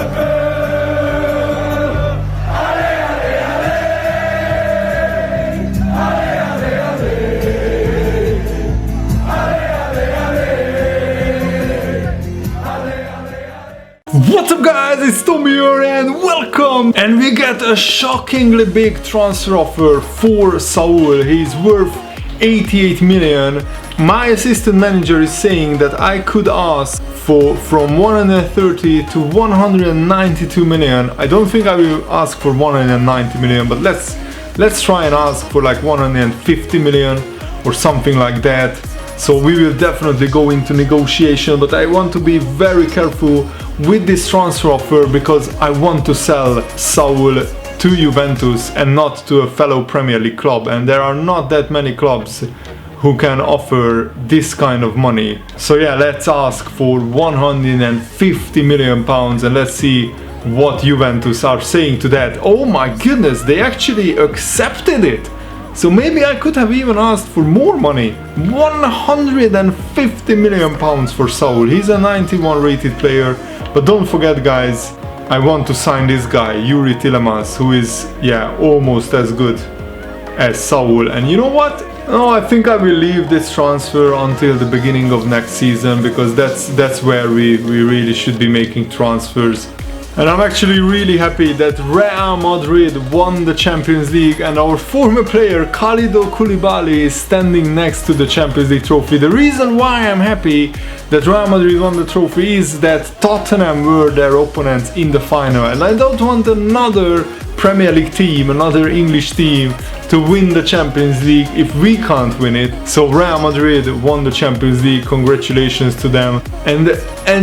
What's up guys, it's Tommy here and welcome! And we get a shockingly big transfer offer for Saul. He's worth 88 million. My assistant manager is saying that I could ask for from 130 to 192 million. I don't think I will ask for 190 million, but let's try and ask for like 150 million or something like that. So we will definitely go into negotiation, but I want to be very careful with this transfer offer because I want to sell Saul to Juventus and not to a fellow Premier League club, and there are not that many clubs who can offer this kind of money. So yeah, let's ask for 150 million pounds and let's see what Juventus are saying to that. Oh my goodness, they actually accepted it. So maybe I could have even asked for more money. 150 million pounds for Saul. He's a 91 rated player. But don't forget guys, I want to sign this guy, Youri Tielemans, who is, yeah, almost as good as Saul. And you know what? No, I think I will leave this transfer until the beginning of next season, because that's where we really should be making transfers. And I'm actually really happy that Real Madrid won the Champions League and our former player Kalidou Koulibaly is standing next to the Champions League trophy. The reason why I'm happy that Real Madrid won the trophy is that Tottenham were their opponents in the final, and I don't want another Premier League team, another English team to win the Champions League if we can't win it. So Real Madrid won the Champions League, congratulations to them. And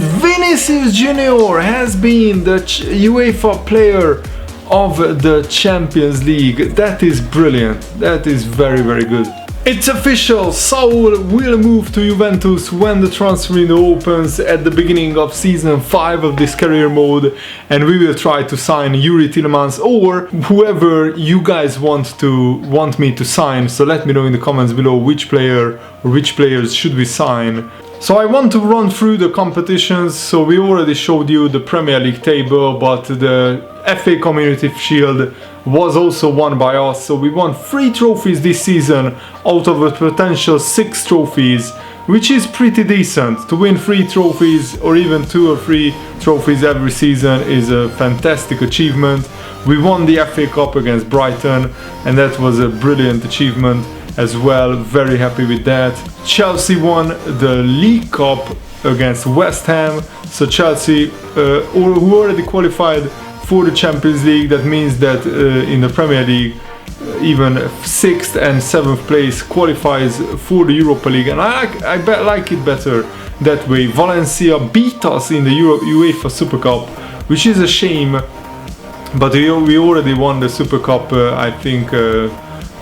Vinicius Junior has been the UEFA player of the Champions League. That is brilliant, that is very, very good. It's official, Saul will move to Juventus when the transfer window opens at the beginning of season 5 of this career mode, and we will try to sign Youri Tielemans or whoever you guys want me to sign. So let me know in the comments below which player or which players should we sign. So I want to run through the competitions. So we already showed you the Premier League table, but the FA Community Shield was also won by us. So we won 3 trophies this season out of a potential 6 trophies, which is pretty decent. To win 3 trophies or even 2 or 3 trophies every season is a fantastic achievement. We won the FA Cup against Brighton and that was a brilliant achievement as well. Very happy with that. Chelsea won the League Cup against West Ham. So Chelsea, who already qualified for the Champions League, that means that in the Premier League even 6th and 7th place qualifies for the Europa League, and I like it better that way. Valencia beat us in the UEFA Super Cup, which is a shame, but we already won the Super Cup I think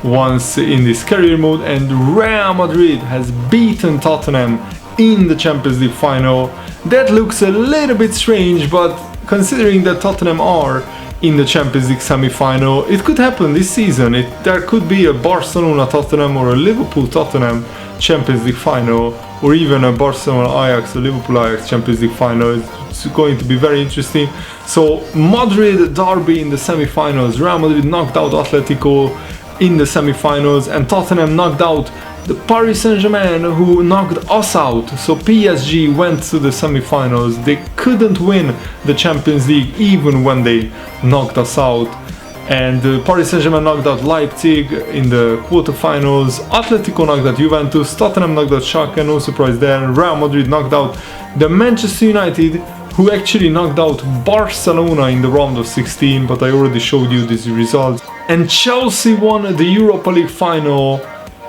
once in this career mode, and Real Madrid has beaten Tottenham in the Champions League final. That looks a little bit strange, but considering that Tottenham are in the Champions League semi-final, it could happen this season. There could be a Barcelona-Tottenham or a Liverpool-Tottenham Champions League final, or even a Barcelona-Ajax or Liverpool-Ajax Champions League final. It's going to be very interesting. So Madrid derby in the semi-finals. Real Madrid knocked out Atletico in the semi-finals, and Tottenham knocked out the Paris Saint-Germain, who knocked us out. So PSG went to the semi-finals. They couldn't win the Champions League even when they knocked us out. And Paris Saint-Germain knocked out Leipzig in the quarterfinals. Atletico knocked out Juventus. Tottenham knocked out Schalke, no surprise there. Real Madrid knocked out the Manchester United, who actually knocked out Barcelona in the round of 16, but I already showed you these results. And Chelsea won the Europa League final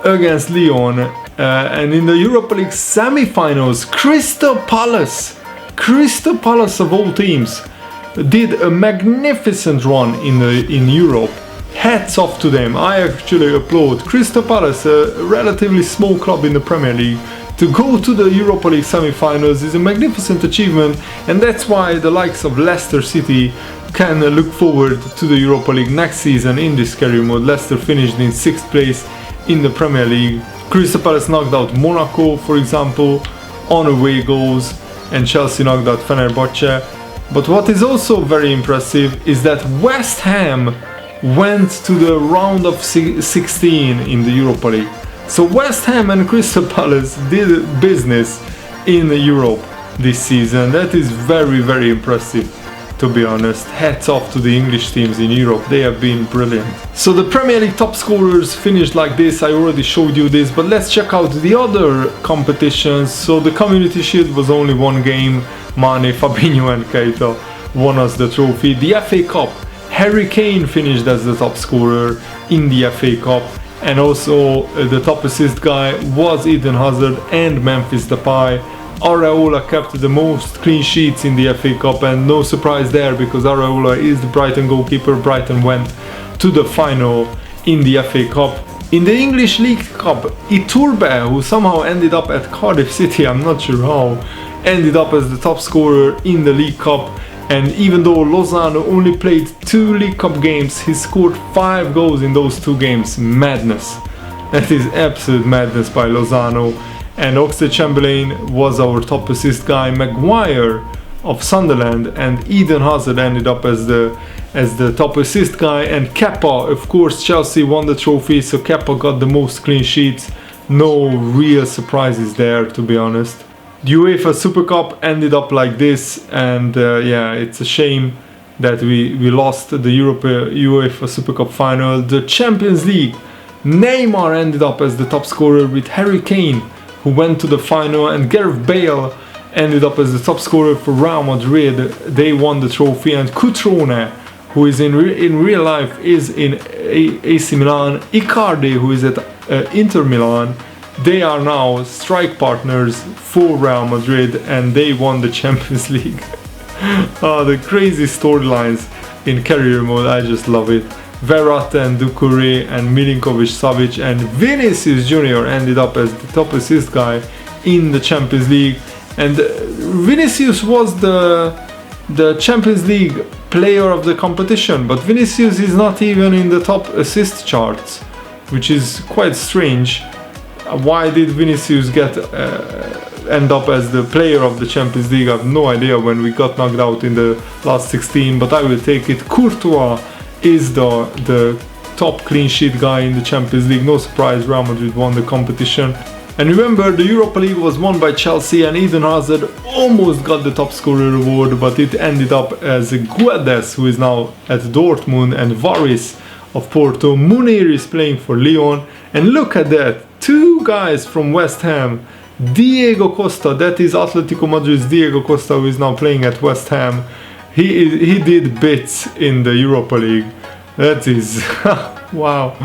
against Lyon, and in the Europa League semi-finals, Crystal Palace of all teams, did a magnificent run in Europe. Hats off to them. I actually applaud Crystal Palace, a relatively small club in the Premier League. To go to the Europa League semi-finals is a magnificent achievement, and that's why the likes of Leicester City can look forward to the Europa League next season in this career mode. Leicester finished in 6th place in the Premier League. Crystal Palace knocked out Monaco, for example, on away goals, and Chelsea knocked out Fenerbahce. But what is also very impressive is that West Ham went to the round of 16 in the Europa League. So West Ham and Crystal Palace did business in Europe this season. That is very, very impressive, to be honest. Hats off to the English teams in Europe, they have been brilliant. So the Premier League top scorers finished like this. I already showed you this, but let's check out the other competitions. So the Community Shield was only one game. Mane, Fabinho and Keita won us the trophy. The FA Cup, Harry Kane finished as the top scorer in the FA Cup, and also the top assist guy was Eden Hazard and Memphis Depay. Areola kept the most clean sheets in the FA Cup, and no surprise there because Areola is the Brighton goalkeeper. Brighton went to the final in the FA Cup. In the English League Cup, Iturbe, who somehow ended up at Cardiff City, I'm not sure how, ended up as the top scorer in the League Cup. And even though Lozano only played 2 League Cup games, he scored 5 goals in those 2 games. Madness. That is absolute madness by Lozano. And Oxlade-Chamberlain was our top assist guy. Maguire of Sunderland and Eden Hazard ended up as the top assist guy. And Kepa, of course, Chelsea won the trophy, so Kepa got the most clean sheets. No real surprises there, to be honest. The UEFA Super Cup ended up like this, and yeah, it's a shame that we lost the UEFA Super Cup final. The Champions League, Neymar ended up as the top scorer with Harry Kane, who went to the final, and Gareth Bale ended up as the top scorer for Real Madrid. They won the trophy, and Cutrone, who is in real life is in AC Milan, Icardi, who is at Inter Milan. They are now strike partners for Real Madrid, and they won the Champions League. Oh, the crazy storylines in Career Mode, I just love it. Verratti and Doucouré and Milinkovic-Savic and Vinicius Jr. ended up as the top assist guy in the Champions League. And Vinicius was the Champions League player of the competition, but Vinicius is not even in the top assist charts, which is quite strange. Why did Vinicius end up as the player of the Champions League? I have no idea when we got knocked out in the last 16, but I will take it. Courtois is the top clean sheet guy in the Champions League. No surprise, Real Madrid won the competition. And remember, the Europa League was won by Chelsea, and Eden Hazard almost got the top scorer award, but it ended up as Guedes, who is now at Dortmund, and Varis of Porto. Munir is playing for Lyon, and look at that, 2 guys from West Ham. Diego Costa, that is Atletico Madrid's Diego Costa, who is now playing at West Ham. He did bits in the Europa League. That is wow,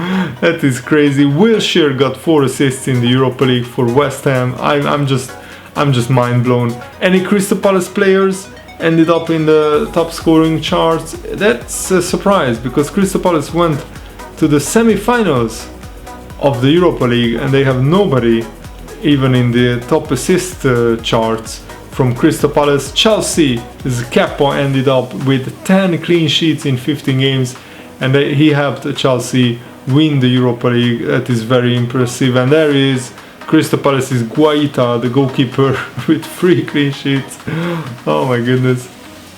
that is crazy. Wilshere got 4 assists in the Europa League for West Ham. I'm just mind blown. Any Crystal Palace players ended up in the top scoring charts? That's a surprise, because Crystal Palace went to the semi-finals of the Europa League and they have nobody even in the top assist charts from Crystal Palace. Chelsea's Kepa ended up with 10 clean sheets in 15 games, and he helped Chelsea win the Europa League. That is very impressive. And there is Crystal Palace's Guaita, the goalkeeper, with 3 clean sheets. Oh my goodness.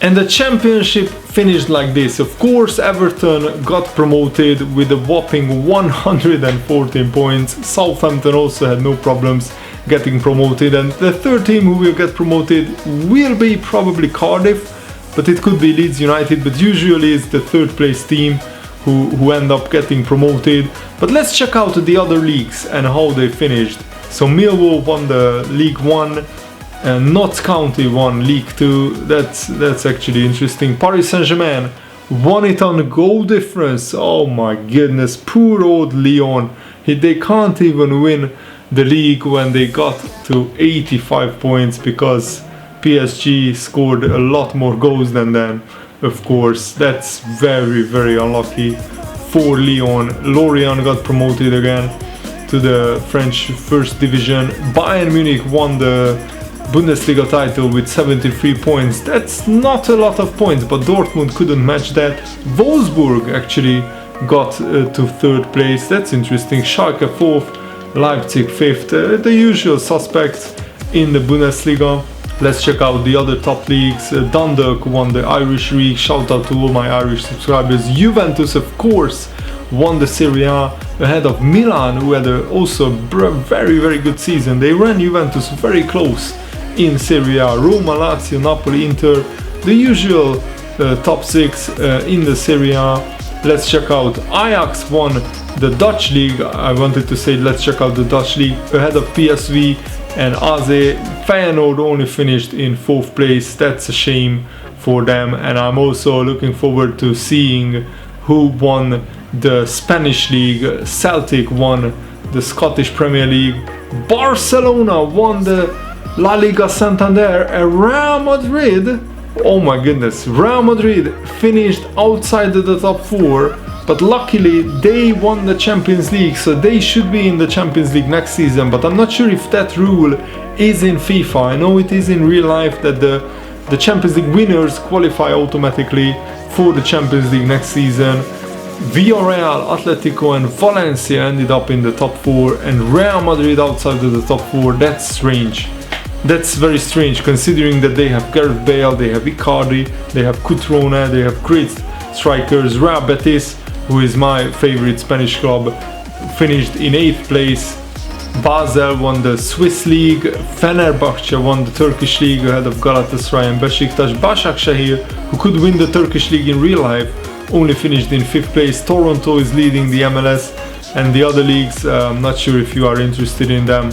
And the championship finished like this. Of course, Everton got promoted with a whopping 114 points. Southampton also had no problems getting promoted, and the third team who will get promoted will be probably Cardiff, but it could be Leeds United, but usually it's the third place team who end up getting promoted. But let's check out the other leagues and how they finished. So Millwall won the League 1, and Notts County won League 2. That's actually interesting. Paris Saint-Germain won it on goal difference. Oh my goodness, poor old Lyon. They can't even win the league when they got to 85 points because PSG scored a lot more goals than them. Of course, that's very, very unlucky for Lyon. Lorient got promoted again to the French First Division. Bayern Munich won the Bundesliga title with 73 points. That's not a lot of points, but Dortmund couldn't match that. Wolfsburg actually got to 3rd place. That's interesting. Schalke 4th, Leipzig 5th. The usual suspects in the Bundesliga. Let's check out the other top leagues. Dundalk won the Irish League. Shout out to all my Irish subscribers. Juventus, of course, won the Serie A ahead of Milan, who had also a very, very good season. They ran Juventus very close in Serie A. Roma, Lazio, Napoli, Inter, the usual top 6 in the Serie A. Let's check out Ajax won the Dutch League. I wanted to say let's check out the Dutch League ahead of PSV and AZ. Feyenoord only finished in 4th place. That's a shame for them, and I'm also looking forward to seeing who won the Spanish League. Celtic won the Scottish Premier League. Barcelona won the La Liga Santander, and Real Madrid, oh my goodness, Real Madrid finished outside of the top 4, but luckily they won the Champions League, so they should be in the Champions League next season. But I'm not sure if that rule is in FIFA. I know it is in real life that the Champions League winners qualify automatically for the Champions League next season. Villarreal, Atletico and Valencia ended up in the top 4, and Real Madrid outside of the top 4. That's strange. That's very strange, considering that they have Gareth Bale, they have Icardi, they have Cutrone, they have great strikers. Real Betis, who is my favorite Spanish club, finished in 8th place. Basel won the Swiss League. Fenerbahce won the Turkish League ahead of Galatasaray and Besiktas. Başakşehir, who could win the Turkish League in real life, only finished in 5th place. Toronto is leading the MLS, and the other leagues, I'm not sure if you are interested in them.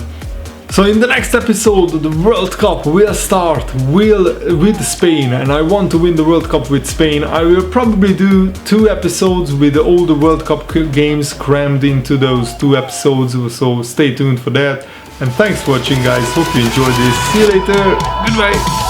So in the next episode, the World Cup will start with Spain, and I want to win the World Cup with Spain. I will probably do 2 episodes with all the World Cup games crammed into those 2 episodes, so stay tuned for that. And thanks for watching, guys. Hope you enjoyed this. See you later. Goodbye.